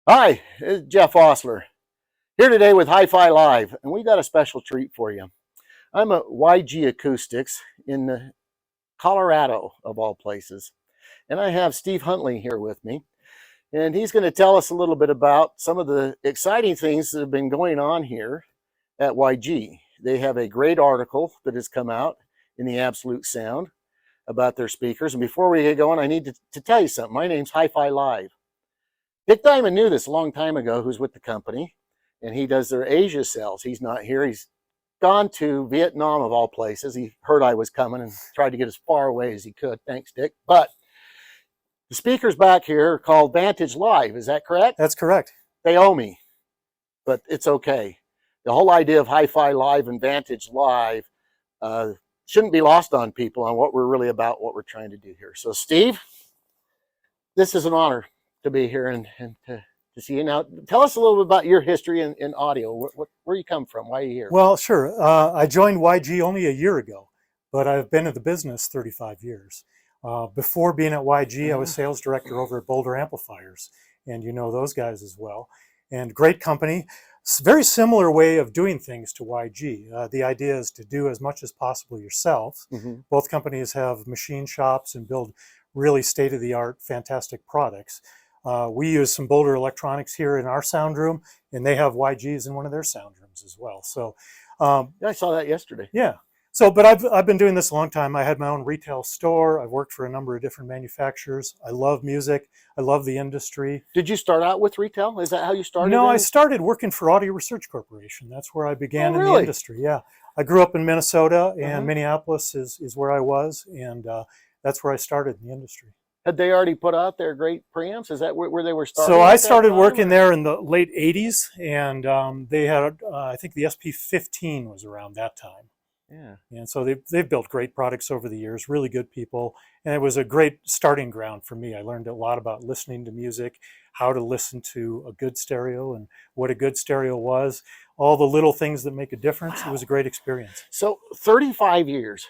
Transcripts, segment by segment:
Hi, it's Jeff Osler here today with Hi-Fi Live, and we got a special treat for you. I'm at YG-Acoustics in Colorado, of all places, and I have Steve Huntley here with me, and he's going to tell us a little bit about some of the exciting things that have been going on here at YG. They have a great article that has come out in the Absolute Sound about their speakers, and before we get going, I need to tell you something. My name's Hi-Fi Live. Dick Diamond knew this a long time ago, who's with the company, and he does their Asia sales. He's not here. He's gone to Vietnam, of all places. He heard I was coming and tried to get as far away as he could. Thanks, Dick. But the speakers back here are called Vantage Live. Is that correct? That's correct. They owe me, but it's okay. The whole idea of Hi-Fi Live and Vantage Live shouldn't be lost on people on what we're really about, what we're trying to do here. So, Steve, this is an honor to be here and to see you. Now, tell us a little bit about your history in audio. Where you come from? Why are you here? Well, sure. I joined YG only a year ago, but I've been in the business 35 years. Before being at YG, I was sales director over at Boulder Amplifiers, and you know those guys as well. And great company. Very similar way of doing things to YG. The idea is to do as much as possible yourself. Both companies have machine shops and build really state-of-the-art, fantastic products. We use some Boulder electronics here in our sound room, and they have YGs in one of their sound rooms as well. So, yeah, I saw that yesterday. Yeah. So, but I've been doing this a long time. I had my own retail store. I've worked for a number of different manufacturers. I love music. I love the industry. Did you start out with retail? Is that how you started? No, I started working for Audio Research Corporation. That's where I began in the industry. Yeah. I grew up in Minnesota, and Minneapolis is where I was, and that's where I started in the industry. Had they already put out their great preamps? Is that where they were starting? So I started working there in the late 80s, and they had, I think the SP15 was around that time. Yeah. And so they've built great products over the years, really good people. And it was a great starting ground for me. I learned a lot about listening to music, how to listen to a good stereo and what a good stereo was, all the little things that make a difference. Wow. It was a great experience. So 35 years.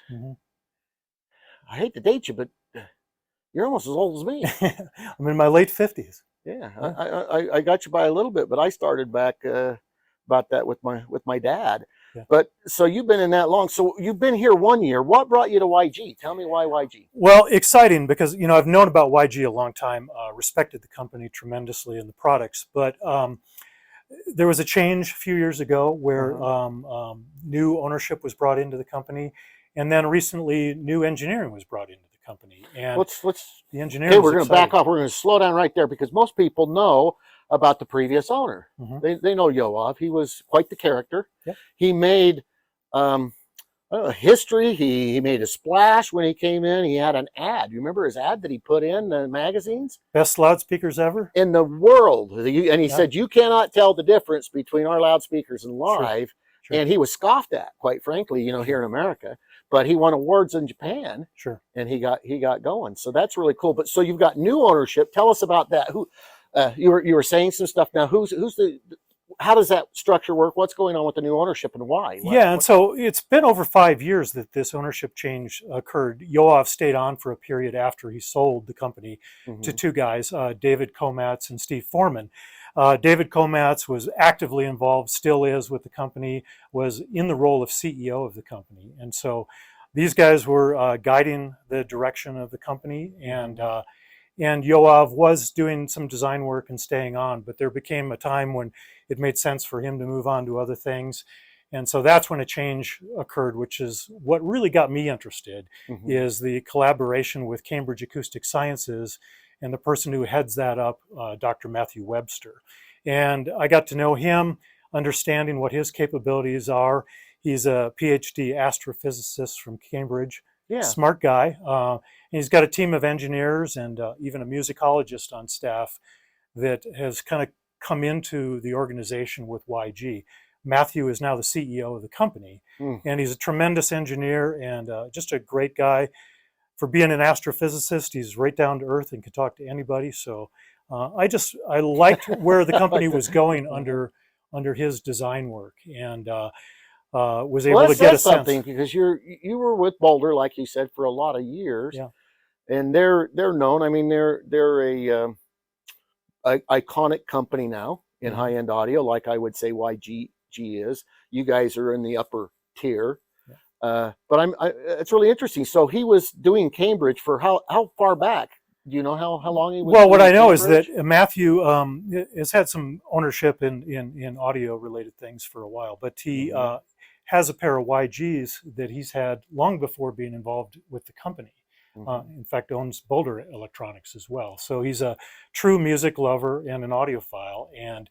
I hate to date you, but you're almost as old as me. I'm in my late 50s. Yeah, I got you by a little bit, but I started back about that with my dad. Yeah. But so you've been in that long. So you've been here 1 year. What brought you to YG? Tell me why YG. Well, exciting because, you know, I've known about YG a long time, respected the company tremendously and the products, but there was a change a few years ago where new ownership was brought into the company, and then recently new engineering was brought into the company. And let's the engineering. Okay, we're going to back off. We're going to slow down right there because most people know about the previous owner. They know Yoav. He was quite the character. Yep. He made history. He made a splash when he came in. He had an ad. You remember his ad that he put in the magazines? Best loudspeakers ever in the world. And he said, you cannot tell the difference between our loudspeakers and live. Sure. And he was scoffed at, quite frankly, you know, here in America. But he won awards in Japan. Sure. And he got going. So that's really cool. But so you've got new ownership. Tell us about that. Who you were saying some stuff. Now how does that structure work? What's going on with the new ownership and why? And so it's been over 5 years that this ownership change occurred. Yoav stayed on for a period after he sold the company to two guys, David Komatz and Steve Foreman. David Komatz was actively involved, still is with the company, was in the role of CEO of the company. And so these guys were guiding the direction of the company, and Yoav was doing some design work and staying on, but there became a time when it made sense for him to move on to other things. And so that's when a change occurred, which is what really got me interested, is the collaboration with Cambridge Acoustic Sciences and the person who heads that up, Dr. Matthew Webster. And I got to know him, understanding what his capabilities are. He's a PhD astrophysicist from Cambridge. Yeah. Smart guy. And he's got a team of engineers and even a musicologist on staff that has kind of come into the organization with YG. Matthew is now the CEO of the company, and he's a tremendous engineer and just a great guy. For being an astrophysicist, he's right down to earth and can talk to anybody. So I liked where the company was going under his design work, and was able to get a sense. Because you were with Boulder, like you said, for a lot of years. Yeah. And they're known. I mean, they're a iconic company now in Mhm. high-end audio, like I would say YG is. You guys are in the upper tier. Yeah. But it's really interesting. So he was doing Cambridge for how far back? Do you know how long he was Well, what doing I know is that Cambridge? Matthew has had some ownership in audio related things for a while, but he Hmm. has a pair of YGs that he's had long before being involved with the company. Hmm. In fact, owns Boulder Electronics as well. So he's a true music lover and an audiophile, and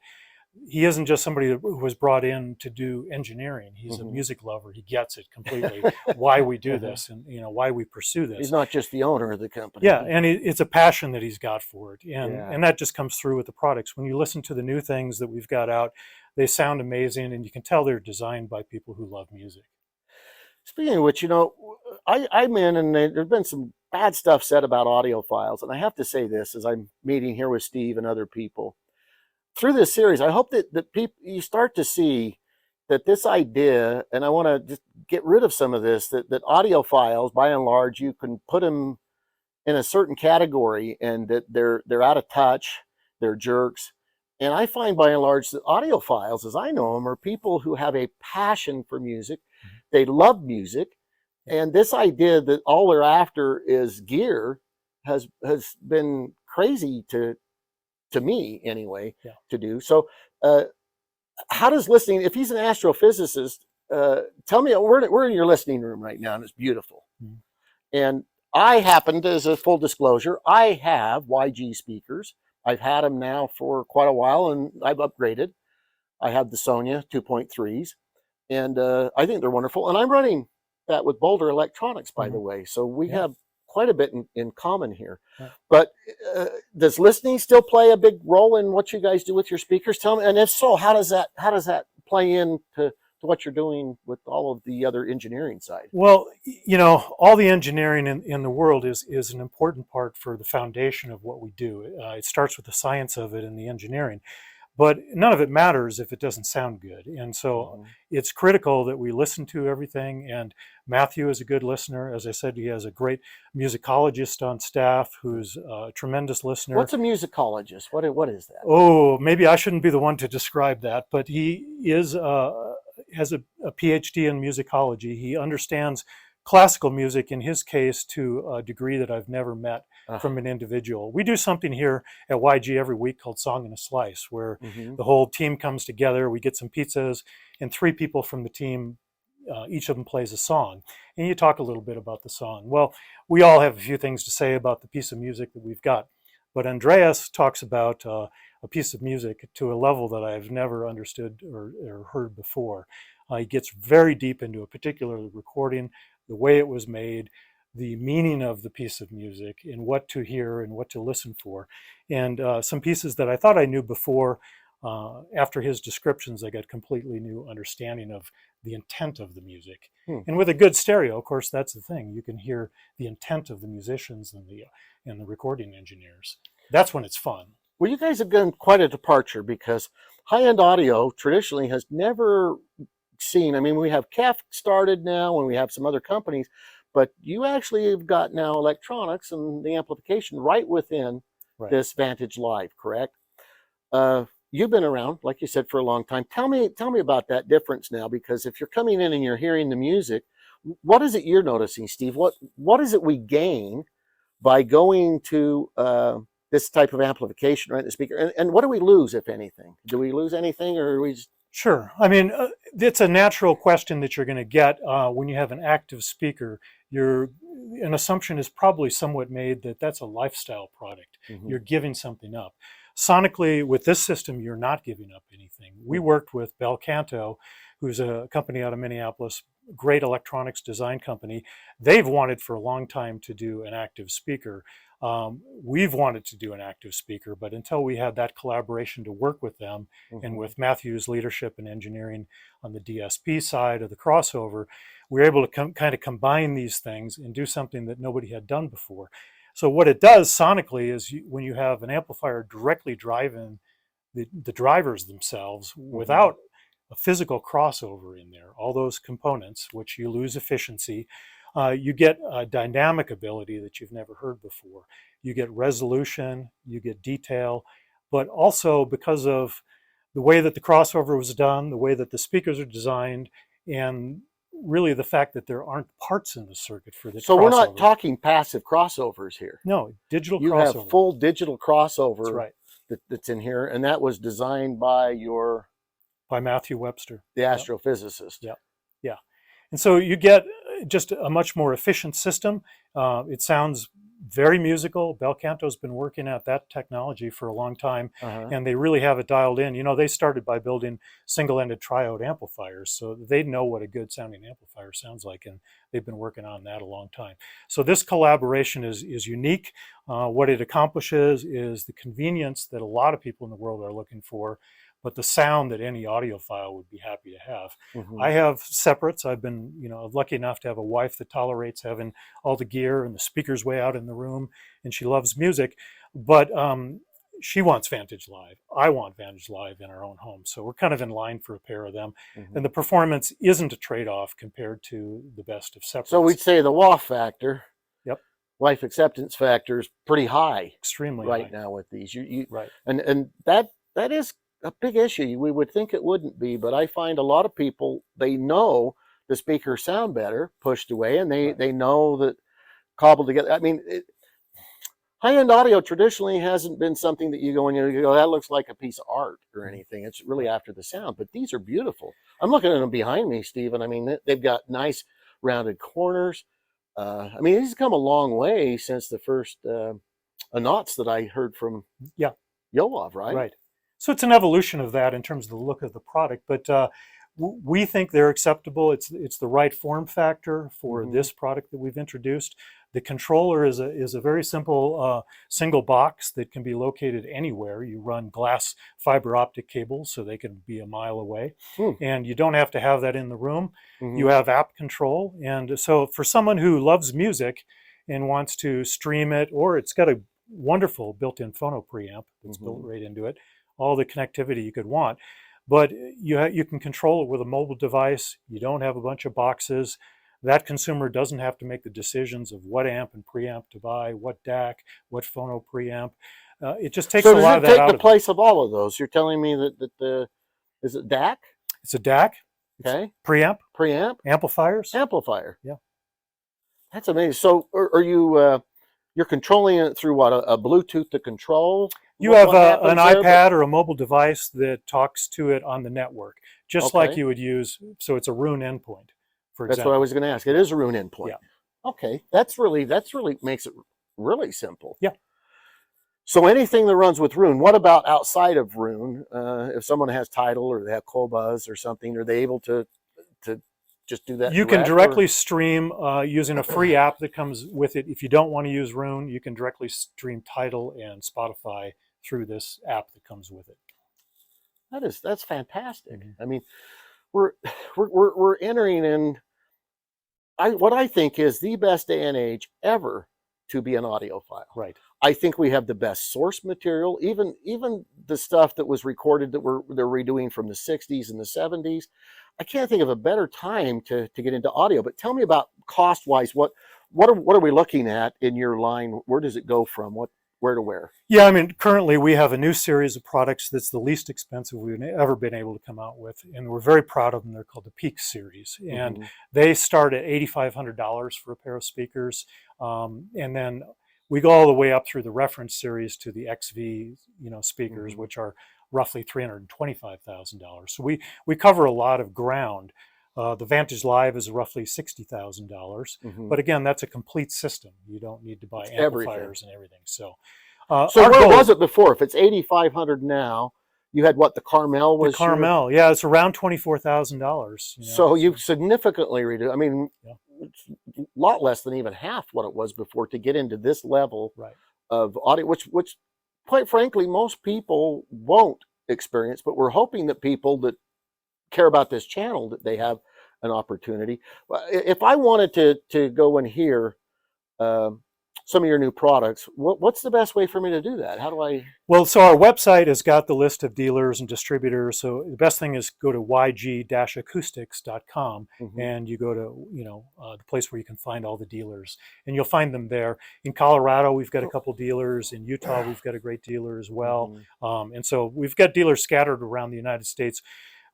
he isn't just somebody who was brought in to do engineering. He's a Hmm. music lover. He gets it completely. Why we do Uh-huh. this, and why we pursue He's this. not just the owner of the company. Yeah, and it's a passion that he's got for it, and Yeah. that just comes through with the products. When you listen to the new things that we've got out, they sound amazing, and you can tell they're designed by people who love music. Speaking of which, I'm in, and there's been some bad stuff said about audiophiles, and I have to say this as I'm meeting here with Steve and other people through this series. I hope that people you start to see that this idea, and I want to just get rid of some of this, that audiophiles, by and large, you can put them in a certain category, and that they're out of touch, they're jerks. And I find by and large that audiophiles, as I know them, are people who have a passion for music. They love music, and this idea that all they're after is gear has been crazy to me anyway Yeah. to do. So uh, how does listening, if he's an astrophysicist, tell me, we're in your listening room right now, and it's beautiful. Mhm. And I happened, as a full disclosure, I have YG speakers. I've had them now for quite a while, and I've upgraded. I have the Sonya 2.3s, and I think they're wonderful. And I'm running that with Boulder Electronics, by the Mhm. way. So we Yeah. have quite a bit in common here. Yeah. But does listening still play a big role in what you guys do with your speakers? Tell me, and if so, how does that play into to what you're doing with all of the other engineering side? Well, all the engineering in the world is an important part for the foundation of what we do. It starts with the science of it and the engineering, but none of it matters if it doesn't sound good. And so Mm-hmm. it's critical that we listen to everything. And Matthew is a good listener. As I said, he has a great musicologist on staff who's a tremendous listener. What's a musicologist? What is that? Oh, maybe I shouldn't be the one to describe that, but he has a PhD in musicology. He understands classical music, in his case, to a degree that I've never met Uh, from an individual. We do something here at YG every week called Song and a Slice, where mm-hmm. the whole team comes together. We get some pizzas, and three people from the team, each of them plays a song, and you talk a little bit about the song. Well, we all have a few things to say about the piece of music that we've got, but Andreas talks about a piece of music to a level that I've never understood or heard before. He gets very deep into a particular recording, the way it was made, the meaning of the piece of music, and what to hear and what to listen for. And some pieces that I thought I knew before, after his descriptions, I got completely new understanding of the intent of the music. Hmm. And with a good stereo, of course, that's the thing. You can hear the intent of the musicians and the recording engineers. That's when it's fun. Well, you guys have done quite a departure, because high-end audio traditionally has never seen. I mean, we have KEF started now, and we have some other companies, but you actually have got now electronics and the amplification right within Right. this Vantage Live, correct? You've been around, like you said, for a long time. Tell me about that difference now, because if you're coming in and you're hearing the music, what is it you're noticing, Steve? What is it we gain by going to this type of amplification, right? The speaker, and what do we lose, if anything? Do we lose anything, or are we just... Sure. I mean, it's a natural question that you're going to get when you have an active speaker. An assumption is probably somewhat made that that's a lifestyle product. Mhm. You're giving something up. Sonically, with this system, you're not giving up anything. We Mhm. worked with Bel Canto, who's a company out of Minneapolis, great electronics design company. They've wanted for a long time to do an active speaker. We've wanted to do an active speaker, but until we had that collaboration to work with them, and Mhm. with Matthew's leadership and engineering on the DSP side of the crossover, we were able to kind of combine these things and do something that nobody had done before. So what it does sonically is when you have an amplifier directly driving the drivers themselves without a physical crossover in there, all those components, which you lose efficiency, you get a dynamic ability that you've never heard before. You get resolution, you get detail. but also because of the way that the crossover was done, the way that the speakers are designed, and really the fact that there aren't parts in the circuit for the So crossover. we're not talking passive crossovers here. No, digital You crossover. have full digital crossover. That's right. That's in here, and that was designed by By Matthew Webster, the astrophysicist. Yeah, yeah. And so you get just a much more efficient system. It sounds very musical. Bel Canto's been working at that technology for a long time, and they really have it dialed in. You know, they started by building single-ended triode amplifiers, so they know what a good sounding amplifier sounds like, and they've been working on that a long time. So this collaboration is unique. What it accomplishes is the convenience that a lot of people in the world are looking for, but the sound that any audiophile would be happy to have. I have separates. I've been, lucky enough to have a wife that tolerates having all the gear and the speakers way out in the room, and she loves music, but she wants Vantage Live. I want Vantage Live in our own home, so we're kind of in line for a pair of them. And the performance isn't a trade-off compared to the best of separates. So we'd say the WAF factor, Yep, life acceptance factor, is pretty high, extremely right high. now with these. Right. And that is a big issue. We would think it wouldn't be, but I find a lot of people, they know the speakers sound better pushed away, and they know that cobbled together. I mean, high-end audio traditionally hasn't been something that you go and you go, that looks like a piece of art or anything. It's really after the sound, but these are beautiful. I'm looking at them behind me, Stephen. I mean, they've got nice rounded corners. I mean, these have come a long way since the first Anauts that I heard from Yoav, right? Right. So it's an evolution of that in terms of the look of the product, but we think they're acceptable. It's the right form factor for this product that we've introduced. The controller is a very simple single box that can be located anywhere. You run glass fiber optic cables so they can be a mile away, and you don't have to have that in the room. You have app control, and so for someone who loves music and wants to stream it, or it's got a wonderful built-in phono preamp that's built right into it, all the connectivity you could want, but you can control it with a mobile device. You don't have a bunch of boxes. That consumer doesn't have to make the decisions of what amp and preamp to buy, what DAC, what phono preamp. It just takes a lot of that out. So does it take the place of all of those? You're telling me that is it DAC? It's a DAC. Okay. Preamp. Amplifiers. Amplifier. Yeah. That's amazing. So are you you're controlling it through what, a Bluetooth to control? You have an iPad or a mobile device that talks to it on the network, just like you would use. So it's a Roon endpoint, for example. That's what I was going to ask. It is a Roon endpoint. Yeah. Okay, that's really makes it really simple. Yeah. So anything that runs with Roon. What about outside of Roon? If someone has Tidal or they have Qobuz or something, are they able to just do that? You can directly stream using a free app that comes with it. If you don't want to use Roon, you can directly stream Tidal and Spotify through this app that comes with it. That's fantastic. I mean, we're entering in what I think is the best day and age ever to be an audiophile. Right. I think we have the best source material, even the stuff that was recorded that they're redoing from the 60s and the 70s. I can't think of a better time to get into audio. But tell me about cost-wise. What are we looking at in your line? Where does it go from? Where to where? Yeah, I mean, currently we have a new series of products that's the least expensive we've ever been able to come out with, and we're very proud of them. They're called the Peak series, and they start at $8,500 for a pair of speakers, and then we go all the way up through the reference series to the XV, speakers, which are roughly $325,000. So we cover a lot of ground. The Vantage Live is roughly $60,000, but again, that's a complete system. You don't need to buy amplifiers and everything. So where was it before? If it's $8,500 now, you had what, the Carmel was? The Carmel, yeah, it's around $24,000. So you've significantly reduced. I mean, it's a lot less than even half what it was before to get into this level of audio, which quite frankly, most people won't experience, but we're hoping that people that care about this channel, that they have an opportunity. If I wanted to go and hear some of your new products, what's the best way for me to do that? How do I? Well, so our website has got the list of dealers and distributors. So the best thing is go to YG-Acoustics.com Mm-hmm. and you go to, the place where you can find all the dealers, and you'll find them there. In Colorado, we've got a couple dealers. In Utah, we've got a great dealer as well. Mm-hmm. And so we've got dealers scattered around the United States.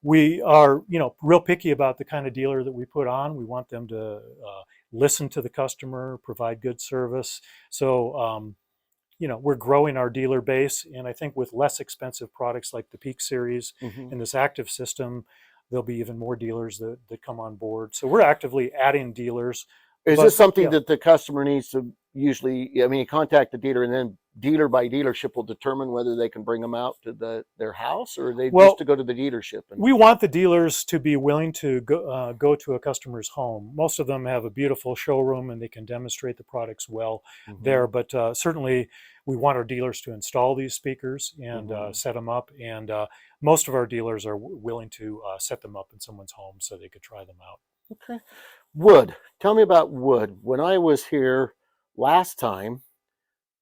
We are, real picky about the kind of dealer that we put on. We want them to listen to the customer, provide good service. So, we're growing our dealer base, and I think with less expensive products like the Peak Series Mm-hmm. and this active system, there'll be even more dealers that come on board. So we're actively adding dealers. Is But, this something yeah. that the customer needs to usually, I mean, you contact the dealer and then dealer by dealership will determine whether they can bring them out to their house, or they Well, just to go to the dealership? we want the dealers to be willing to go to a customer's home. Most of them have a beautiful showroom and they can demonstrate the products well Mm-hmm. there, but certainly we want our dealers to install these speakers and Mm-hmm. set them up, and most of our dealers are willing to set them up in someone's home so they could try them out. Okay. Wood. Tell me about wood. When I was here last time,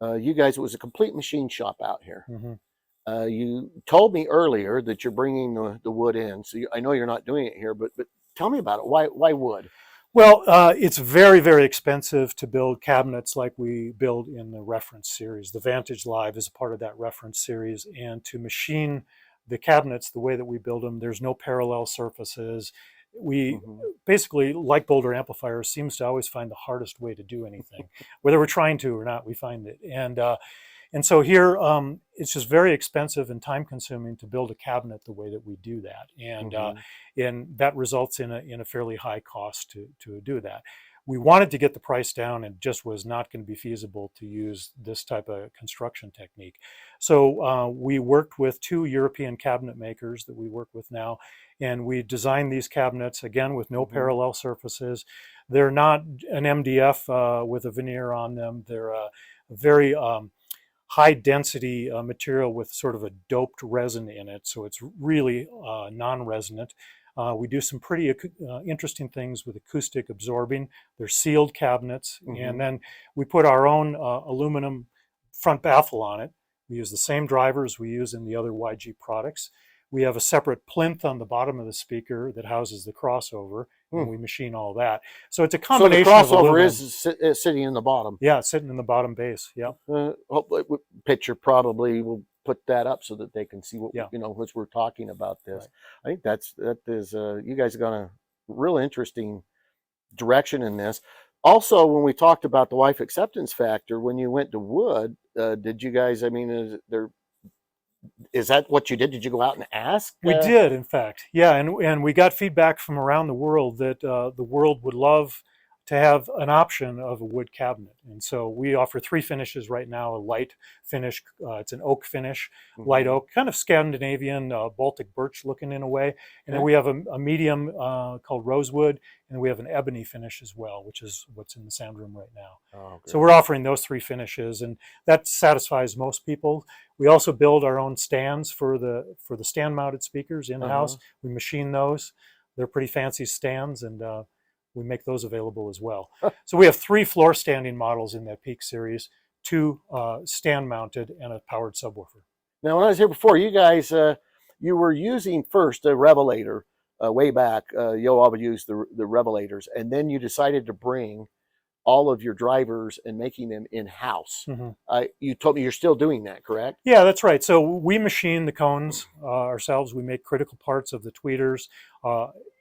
you guys, it was a complete machine shop out here. Mm-hmm. You told me earlier that you're bringing the wood in, so I know you're not doing it here, but tell me about it. Why wood? Well, it's very, very expensive to build cabinets like we build in the reference series. The Vantage Live is a part of that reference series, and to machine the cabinets the way that we build them, there's no parallel surfaces. We basically, like Boulder Amplifiers, seems to always find the hardest way to do anything. Whether we're trying to or not, we find it. And so here, it's just very expensive and time consuming to build a cabinet the way that we do that. And that results in a fairly high cost to do that. We wanted to get the price down, and just was not going to be feasible to use this type of construction technique. So we worked with 2 European cabinet makers that we work with now, and we designed these cabinets, again, with no parallel surfaces. They're not an MDF with a veneer on them. They're a very high density material with sort of a doped resin in it, so it's really non-resonant. We do some pretty interesting things with acoustic absorbing. They're sealed cabinets, and then we put our own aluminum front baffle on it. We use the same drivers we use in the other YG products. We have a separate plinth on the bottom of the speaker that houses the crossover, and we machine all that. So it's a combination So the of crossover aluminum. is sitting in the bottom. Yeah, it's sitting in the bottom base. Yeah. Picture probably will put that up so that they can see what Yeah. as we're talking about this. Right. I think that is you guys have gone a real interesting direction in this. Also, when we talked about the wife acceptance factor, when you went to wood, did you guys? I mean, is that what you did? Did you go out and ask? We did, in fact. Yeah, and we got feedback from around the world that the world would love to have an option of a wood cabinet. And so we offer 3 finishes right now: a light finish, it's an oak finish, light oak, kind of Scandinavian Baltic birch looking in a way. And then we have a medium called rosewood, and we have an ebony finish as well, which is what's in the sound room right now. Oh, so we're offering those 3 finishes, and that satisfies most people. We also build our own stands for the stand mounted speakers in-house. We machine those. They're pretty fancy stands, and we make those available as well. So we have 3 floor standing models in that Peak series, 2 stand mounted, and a powered subwoofer. Now, when I was here before, you guys, you were using first a revelator way back. You all would use the revelators, and then you decided to bring all of your drivers and making them in-house. You told me you're still doing that, correct? Yeah, that's right. So we machine the cones ourselves. We make critical parts of the tweeters.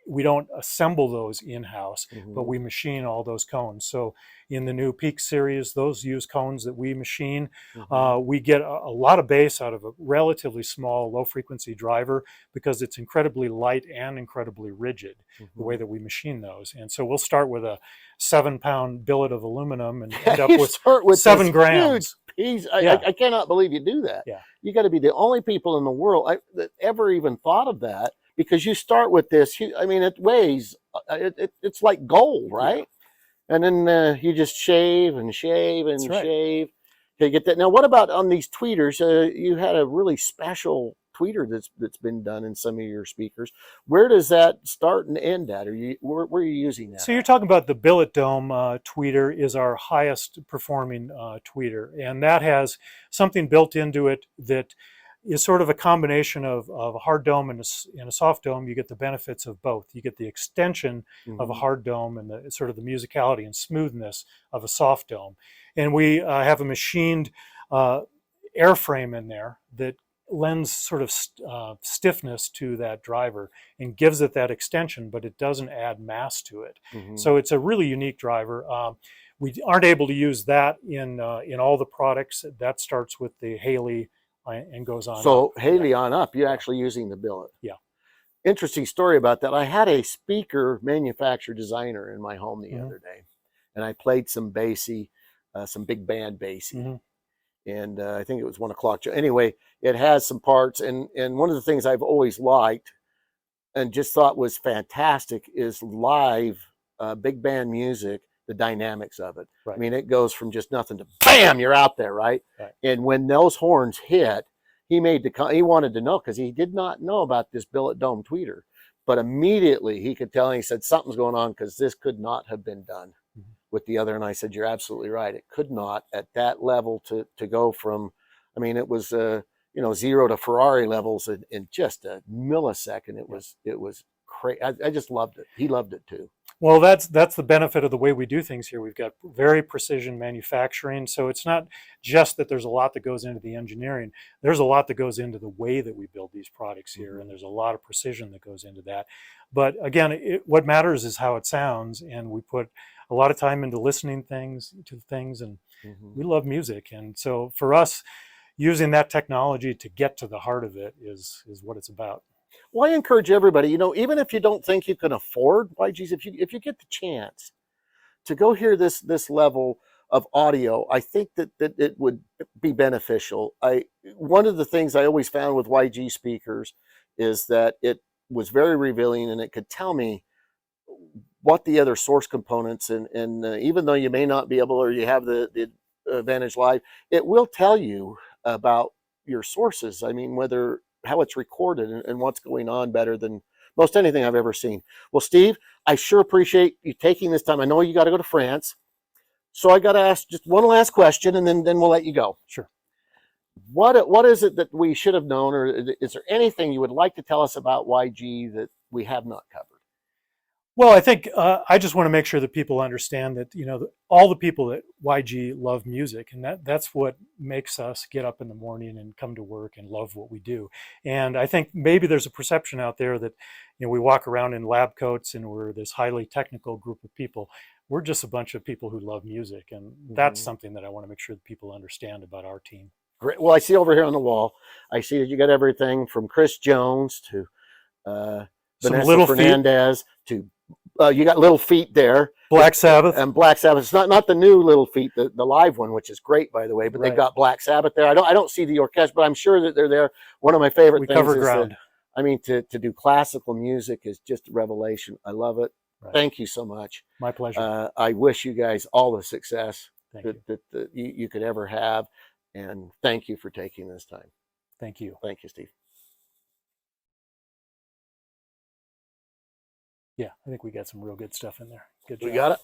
We don't assemble those in-house, but we machine all those cones. So in the new Peak series, those use cones that we machine. We get a lot of bass out of a relatively small, low-frequency driver because it's incredibly light and incredibly rigid, the way that we machine those. And so we'll start with a 7-pound billet of aluminum and end up with 7 grams. Piece. I cannot believe you do that. Yeah. You got to be the only people in the world that ever even thought of that, because you start with this. I mean, it weighs, it's like gold, right? Yeah. And then you just shave and shave and shave to get that. Now, what about on these tweeters? You had a really special tweeter that's been done in some of your speakers. Where does that start and end at? Where are you using that? So you're talking about the billet dome tweeter is our highest performing tweeter, and that has something built into it that is sort of a combination of a hard dome and a soft dome. You get the benefits of both. You get the extension of a hard dome and the sort of the musicality and smoothness of a soft dome. And we have a machined airframe in there that lends sort of stiffness to that driver and gives it that extension, but it doesn't add mass to it. So it's a really unique driver. We aren't able to use that in all the products. That starts with the Haley and goes on. So up. Haley on up, you're actually using the billet. Yeah. Interesting story about that. I had a speaker manufacturer designer in my home the other day, and I played some bassy, some big band bassy. And I think it was 1 o'clock. Anyway, it has some parts, and one of the things I've always liked and just thought was fantastic is live big band music, the dynamics of it. Right. I mean, it goes from just nothing to bam, you're out there, right? And when those horns hit, he wanted to know, because he did not know about this billet dome tweeter, but immediately he could tell, and he said something's going on because this could not have been done with the other. And I said, you're absolutely right. It could not at that level to go from, I mean, it was, 0 to Ferrari levels in just a millisecond. It was crazy. I just loved it. He loved it too. Well, that's the benefit of the way we do things here. We've got very precision manufacturing. So it's not just that there's a lot that goes into the engineering. There's a lot that goes into the way that we build these products here. And there's a lot of precision that goes into that. But again, what matters is how it sounds. And we put a lot of time into listening to things, and we love music. And so for us, using that technology to get to the heart of it is what it's about. Well, I encourage everybody, even if you don't think you can afford YGs, if you get the chance to go hear this level of audio, I think that it would be beneficial. One of the things I always found with YG speakers is that it was very revealing, and it could tell me what the other source components, and even though you may not be able, or you have the Advantage Live, it will tell you about your sources. I mean, how it's recorded and what's going on better than most anything I've ever seen. Well, Steve, I sure appreciate you taking this time. I know you got to go to France, so I got to ask just one last question, and then we'll let you go. Sure. What is it that we should have known, or is there anything you would like to tell us about YG that we have not covered? Well, I think I just want to make sure that people understand that, all the people at YG love music, and that's what makes us get up in the morning and come to work and love what we do. And I think maybe there's a perception out there that, we walk around in lab coats and we're this highly technical group of people. We're just a bunch of people who love music, and that's something that I want to make sure that people understand about our team. Great. Well, I see over here on the wall, I see that you got everything from Chris Jones to Vanessa Fernandez to you got Little Feet there. Black Sabbath. And Black Sabbath. It's not the new Little Feet, the live one, which is great, by the way, but they've got Black Sabbath there. I don't see the orchestra, but I'm sure that they're there. One of my favorite things cover ground. To do classical music is just a revelation. I love it. Right. Thank you so much. My pleasure. I wish you guys all the success that you could ever have. And thank you for taking this time. Thank you. Thank you, Steve. Yeah, I think we got some real good stuff in there. Good job. We got it.